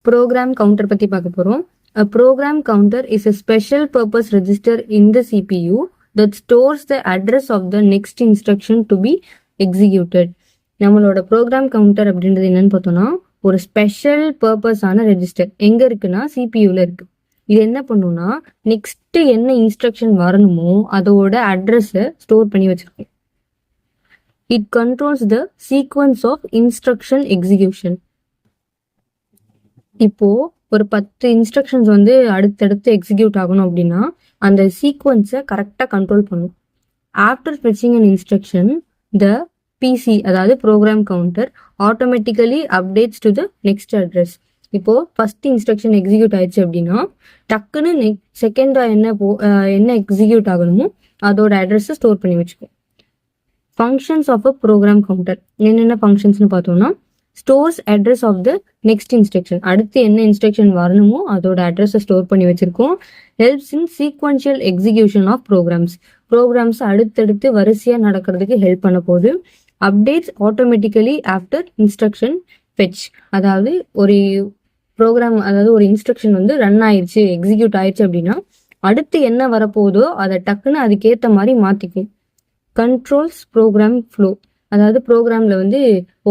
Program counter பற்றி பார்க்க போகிறோம். A program counter is a special purpose register in the CPU that stores the address of the next instruction to be executed. நம்மளோட program counter அப்படின்றது என்னன்னு பார்த்தோம்னா ஒரு special பர்பஸான register எங்கே இருக்குன்னா சிபியூவில் இருக்கு. இது என்ன பண்ணுன்னா நெக்ஸ்ட் என்ன இன்ஸ்ட்ரக்ஷன் வரணுமோ அதோட அட்ரஸை ஸ்டோர் பண்ணி வச்சிருக்கோம். It controls the sequence of instruction execution. இப்போ ஒரு 10 இன்ஸ்ட்ரக்ஷன்ஸ் வந்து அடுத்தடுத்து எக்ஸிக்யூட் ஆகணும் அப்படின்னா அந்த சீக்வன்ஸை கரெக்டாக கண்ட்ரோல் பண்ணும். After fetching an instruction the PC அதாவது program counter automatically updates to the next address. இப்போ ஃபர்ஸ்ட் இன்ஸ்ட்ரக்ஷன் எக்ஸிக்யூட் ஆயிடுச்சு அப்படின்னா டக்குன்னு செகண்டா என்ன எக்ஸிக்யூட் ஆகணுமோ அதோட அட்ரஸை ஸ்டோர் பண்ணி வச்சுக்கும். Functions of a program counter என்னென்ன ஃபங்க்ஷன்ஸ்னு பார்த்தோம்னா stores address of the next instruction, அடுத்து என்ன இன்ஸ்ட்ரக்ஷன் வரணுமோ அதோட அட்ரஸை ஸ்டோர் பண்ணி வச்சிருக்கோம். Helps in sequential execution of programs அடுத்தடுத்து வரிசையாக நடக்கிறதுக்கு ஹெல்ப் பண்ண போகுது. Updates automatically after instruction fetch, அதாவது ஒரு ப்ரோக்ராம் அதாவது ஒரு இன்ஸ்ட்ரக்ஷன் வந்து ரன் ஆயிடுச்சு எக்ஸிக்யூட் ஆயிடுச்சு அப்படின்னா அடுத்து என்ன வரப்போகுதோ அதை டக்குன்னு அதுக்கேற்ற மாதிரி மாற்றிக்கும். கண்ட்ரோல்ஸ் ப்ரோக்ராம் ஃப்ளோ, அதாவது ப்ரோக்ராம்ல வந்து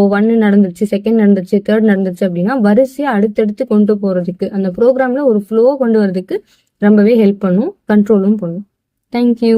1 நடந்துச்சு, செகண்ட் நடந்துச்சு, தேர்ட் நடந்துச்சு அப்படின்னா வரிசையாக அடுத்தடுத்து கொண்டு போகிறதுக்கு அந்த ப்ரோக்ராம்ல ஒரு ஃப்ளோ கொண்டு வரதுக்கு ரொம்பவே ஹெல்ப் பண்ணும், கண்ட்ரோலும் பண்ணும். தேங்க்யூ.